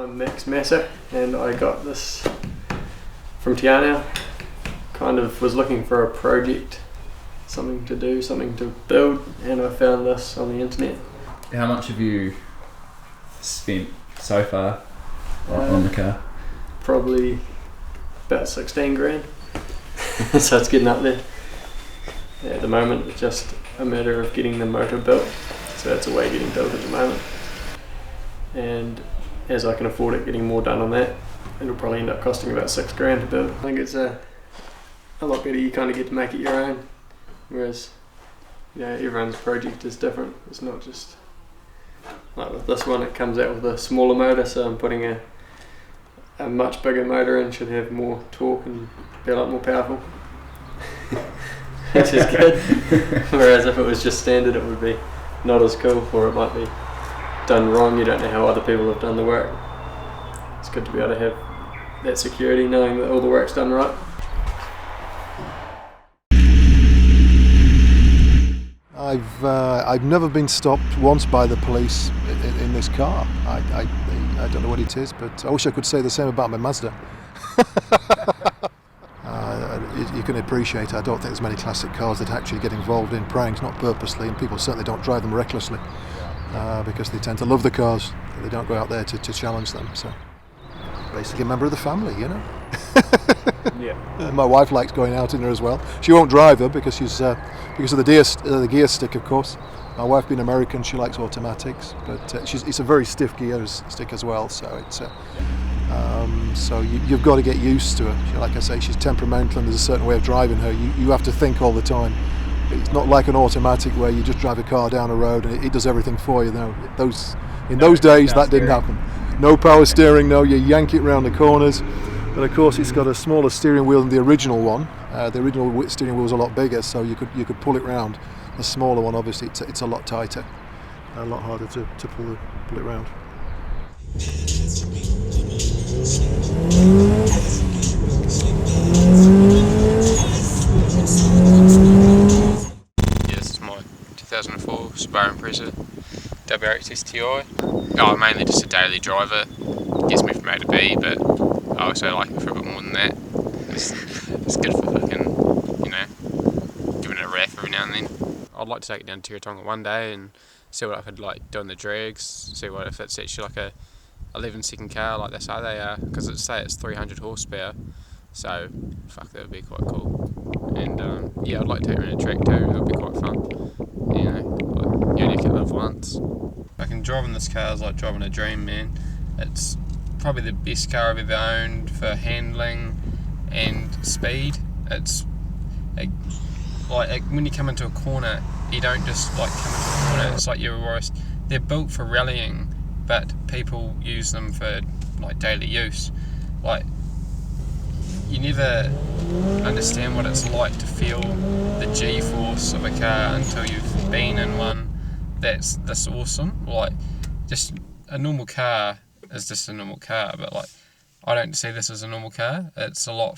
I'm Max Masser and I got this from Tiana. Kind of was looking for a project, something to do, something to build, and I found this on the internet. How much have you spent so far on the car? Probably about 16 grand. So it's getting up there. At the moment it's just a matter of getting the motor built, so that's away getting built at the moment. And as I can afford it, getting more done on that, it'll probably end up costing about 6 grand to build. I think it's a lot better. You kind of get to make it your own, whereas everyone's project is different. It's not just like with this one, it comes out with a smaller motor, so I'm putting a much bigger motor in, should have more torque and be a lot more powerful. Which is good. Whereas if it was just standard, it would be not as cool, or it might be done wrong. You don't know how other people have done the work. It's good to be able to have that security, knowing that all the work's done right. I've never been stopped once by the police in this car. I don't know what it is, but I wish I could say the same about my Mazda. You can appreciate, I don't think there's many classic cars that actually get involved in pranks, not purposely, and people certainly don't drive them recklessly because they tend to love the cars. They don't go out there to challenge them. So basically a member of the family, you know. Yeah. My wife likes going out in her as well. She won't drive her because she's because of the gear stick, of course. My wife being American, she likes automatics, but it's a very stiff gear stick as well. So it's so you've got to get used to her. Like I say, she's temperamental, and there's a certain way of driving her. You have to think all the time. It's not like an automatic where you just drive a car down a road and it does everything for you. No, in those days that didn't happen. No power steering. No, you yank it around the corners. But of course, it's got a smaller steering wheel than the original one. The original steering wheel was a lot bigger, so you could pull it round. The smaller one, obviously, it's a lot tighter, a lot harder to pull it round. Yeah, this is my 2004 Subaru Impreza WRX STI. I'm mainly just a daily driver. Gets me from A to B, but I also like it for a bit more than that. It's good for fucking, giving it a ref every now and then. I'd like to take it down to Tonga one day and see what I could like do on the drags, see what if it's actually like a 11-second car like they say they are, because it's 300 horsepower, so fuck, that would be quite cool. And I'd like to take it around a track too. It would be quite fun. You only can live once. Fucking driving this car is like driving a dream, man. It's probably the best car I've ever owned for handling and speed. It's like when you come into a corner, you don't just like come into a corner. It's like they're built for rallying, but people use them for like daily use. Like, you never understand what it's like to feel the G-force of a car until you've been in one that's this awesome. Like, just a normal car is just a normal car, but like, I don't see this as a normal car. It's a lot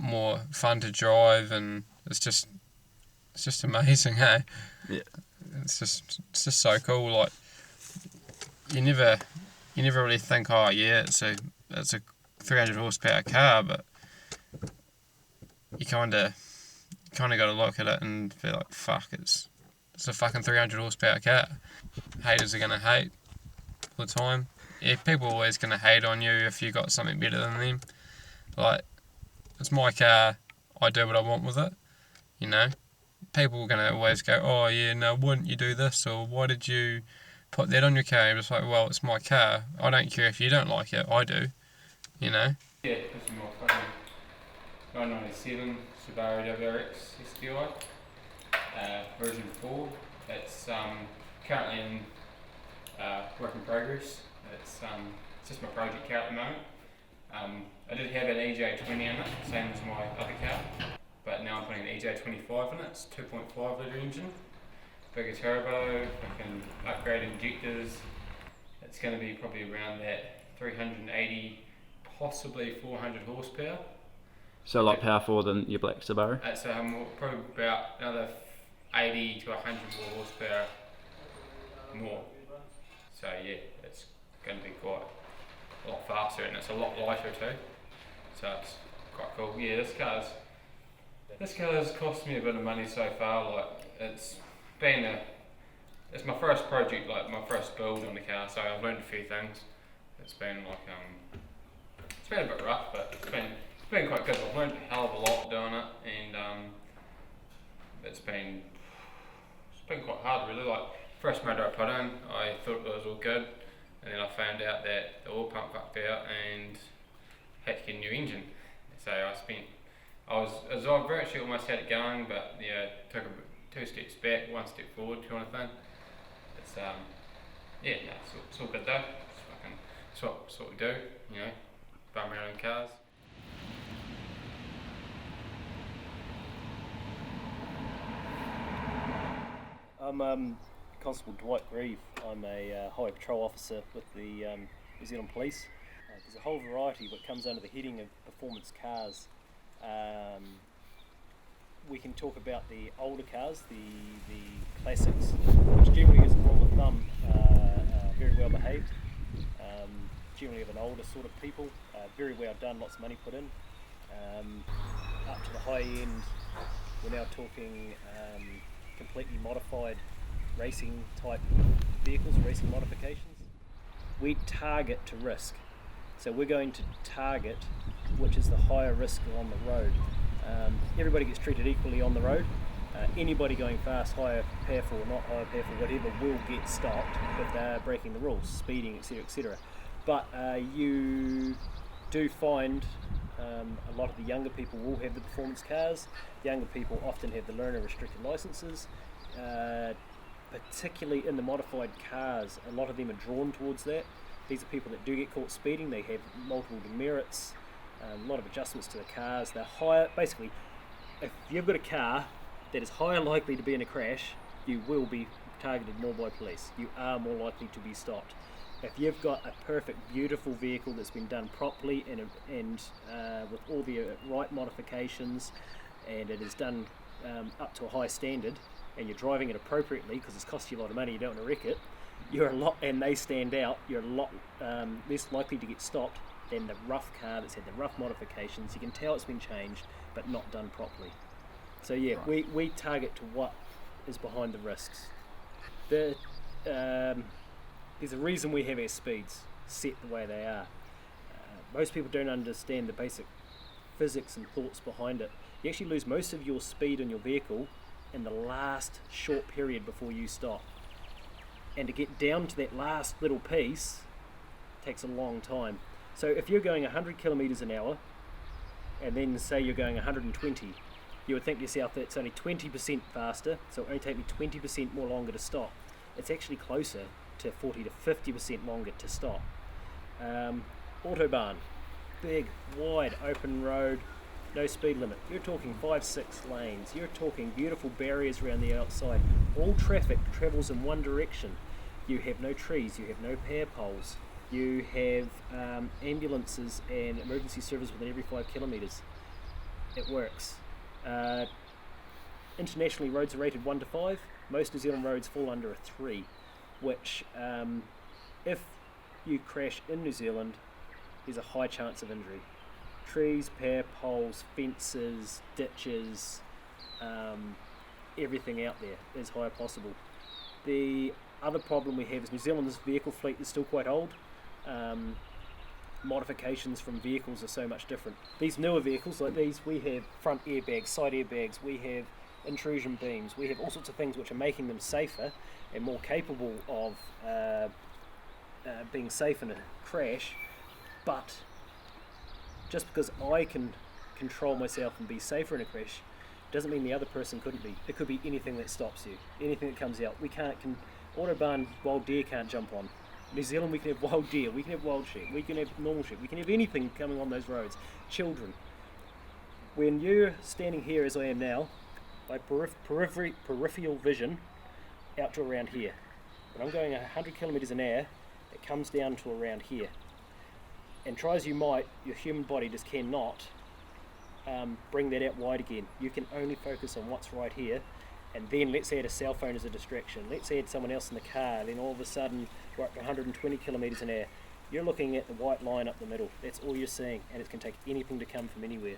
more fun to drive, and it's just amazing, hey? Yeah. It's just so cool. Like, you never really think, oh yeah, it's a 300 horsepower car, but you kind of got to look at it and be like, fuck, it's a fucking 300 horsepower car. Haters are gonna hate all the time. Yeah, people are always gonna hate on you if you got something better than them. Like, it's my car, I do what I want with it, you know. People are gonna always go, oh yeah, no, why didn't you do this, or why did you put that on your car? You're just like, well, it's my car. I don't care if you don't like it, I do, you know. Yeah, this is my fucking 997 Subaru WRX STI, version 4. It's currently in work in progress. It's just my project car at the moment. I did have an EJ20 in it, same as my other car, but now I'm putting an EJ25 in it. It's 2.5 litre engine, bigger turbo, fucking upgraded injectors. It's going to be probably around that 380, possibly 400 horsepower. So a lot powerful than your black Subaru? It's probably about another 80 to 100 more horsepower more. So yeah, it's going to be quite faster and it's a lot lighter too. So it's quite cool. Yeah, this car's cost me a bit of money so far. Like it's my first project, like my first build on the car. So I've learned a few things. It's been like it's been a bit rough, but it's been quite good. I've learned a hell of a lot doing it, and it's been quite hard really. Like first motor I put in, I thought it was all good, and then I found out that the oil pump fucked out and had to get a new engine. So I was virtually almost had it going, but yeah, took 2 steps back, 1 step forward kind of thing. It's it's all good though. It's what we do, you know, bum around in cars. I'm Constable Dwight Grieve. I'm a highway patrol officer with the New Zealand Police. There's a whole variety what comes under the heading of performance cars. We can talk about the older cars, the classics, which generally, as a rule of thumb, very well behaved. Generally of an older sort of people, very well done, lots of money put in. Up to the high end, we're now talking completely modified racing type vehicles, racing modifications. We target to risk. So we're going to target which is the higher risk on the road. Everybody gets treated equally on the road. Anybody going fast, higher powerful or not higher powerful, whatever, will get stopped if they're breaking the rules, speeding, etc., etc. But you do find a lot of the younger people will have the performance cars. The younger people often have the learner restricted licenses. Particularly in the modified cars, a lot of them are drawn towards that. These are people that do get caught speeding. They have multiple demerits, a lot of adjustments to the cars. They're higher. Basically, if you've got a car that is higher likely to be in a crash, you will be targeted more by police. You are more likely to be stopped. If you've got a perfect, beautiful vehicle that's been done properly and with all the right modifications, and it is done up to a high standard, and you're driving it appropriately because it's cost you a lot of money, you don't want to wreck it, and they stand out, you're a lot less likely to get stopped than the rough car that's had the rough modifications. You can tell it's been changed but not done properly. So yeah, right. we target to what is behind the risks. There's a reason we have our speeds set the way they are. Most people don't understand the basic physics and thoughts behind it. You actually lose most of your speed in your vehicle in the last short period before you stop. And to get down to that last little piece takes a long time. So if you're going 100 kilometres an hour and then say you're going 120, you would think to yourself that's only 20% faster, so it only take me 20% more longer to stop. It's actually closer to 40 to 50% longer to stop. Autobahn, big, wide, open road, no speed limit. You're talking 5-6 lanes. You're talking beautiful barriers around the outside. All traffic travels in one direction. You have no trees, you have no power poles. You have ambulances and emergency service within every 5 kilometres. It works. Internationally, roads are rated 1 to 5. Most New Zealand roads fall under a 3, which if you crash in New Zealand, there's a high chance of injury. Trees, power poles, fences, ditches, everything out there is high possible. The other problem we have is New Zealand's vehicle fleet is still quite old. Modifications from vehicles are so much different. These newer vehicles like these, we have front airbags, side airbags, we have intrusion beams, we have all sorts of things which are making them safer and more capable of being safe in a crash. But just because I can control myself and be safer in a crash doesn't mean the other person couldn't be. It could be anything that stops you, anything that comes out. Autobahn, wild deer can't jump on. New Zealand, we can have wild deer, we can have wild sheep, we can have normal sheep, we can have anything coming on those roads. Children. When you're standing here as I am now, by peripheral vision, out to around here. When I'm going 100 kilometres an hour, it comes down to around here. And try as you might, your human body just cannot bring that out wide again. You can only focus on what's right here. And then let's add a cell phone as a distraction. Let's add someone else in the car. Then all of a sudden we're up to 120 kilometres an hour. You're looking at the white line up the middle. That's all you're seeing, and it can take anything to come from anywhere.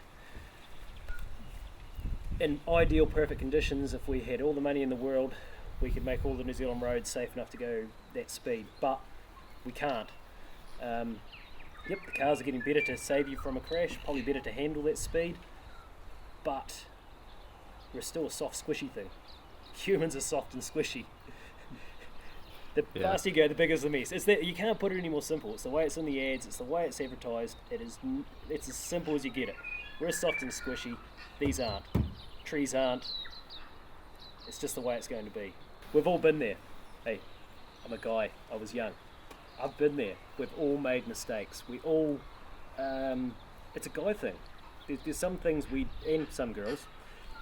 In ideal, perfect conditions, if we had all the money in the world, we could make all the New Zealand roads safe enough to go that speed, but we can't. Yep, the cars are getting better to save you from a crash, probably better to handle that speed, but we're still a soft, squishy thing. Humans are soft and squishy. The faster you go, the bigger the mess. You can't put it any more simple. It's the way it's in the ads, it's the way it's advertised. It's as simple as you get it. We're soft and squishy. These aren't. Trees aren't. It's just the way it's going to be. We've all been there. Hey, I'm a guy. I was young. I've been there. We've all made mistakes. We all. It's a guy thing. There's some things and some girls,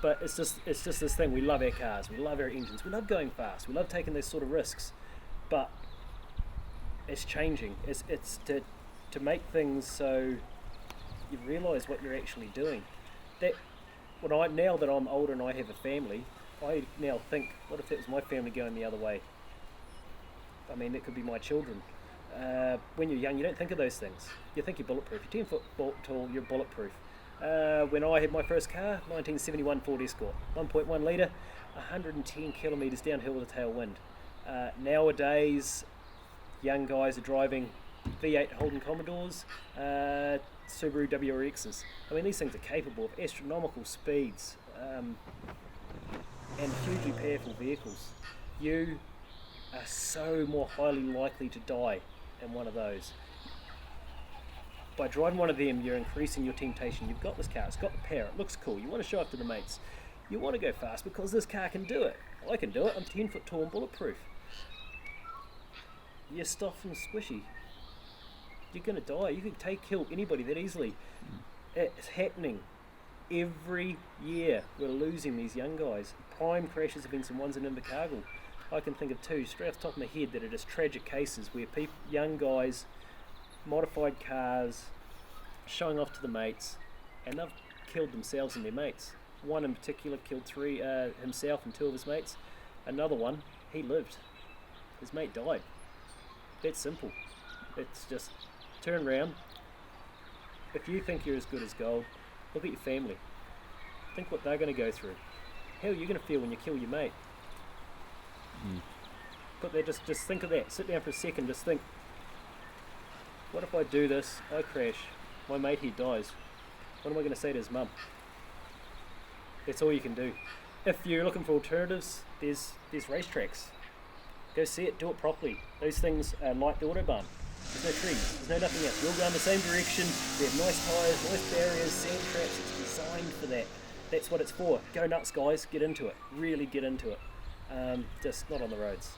but it's just this thing. We love our cars. We love our engines. We love going fast. We love taking those sort of risks, but it's changing. It's to make things so you realise what you're actually doing. Now that I'm older and I have a family, I now think, what if it was my family going the other way? I mean, it could be my children. When you're young, you don't think of those things. You think you're bulletproof. You're 10 foot tall, you're bulletproof. When I had my first car, 1971 Ford Escort, 1.1 litre, 110 kilometres downhill with a tailwind. Nowadays, young guys are driving V8 Holden Commodores, Subaru WRXs. I mean, these things are capable of astronomical speeds and hugely powerful vehicles. You are so more highly likely to die in one of those. By driving one of them, you're increasing your temptation. You've got this car, it's got the power, it looks cool, you want to show off to the mates. You want to go fast because this car can do it. I can do it, I'm 10 foot tall and bulletproof. You're soft and squishy. You're going to die. You could kill anybody that easily. It's happening every year. We're losing these young guys. Prime crashes have been some ones in Invercargill. I can think of two straight off the top of my head that are just tragic cases where young guys, modified cars, showing off to the mates, and they've killed themselves and their mates. One in particular killed himself and two of his mates. Another one, he lived. His mate died. That's simple. It's just turn around. If you think you're as good as gold, look at your family. Think what they're going to go through. How are you going to feel when you kill your mate? But just think of that. Sit down for a second. Just think. What if I do this? I crash. My mate here dies. What am I going to say to his mum? That's all you can do. If you're looking for alternatives, there's racetracks. Go see it. Do it properly. Those things are like the autobahn. There's no trees, there's no nothing else. We all go in the same direction. We have nice tyres, nice barriers, sand traps. It's designed for that. That's what it's for. Go nuts, guys. Get into it. Really get into it. Just not on the roads.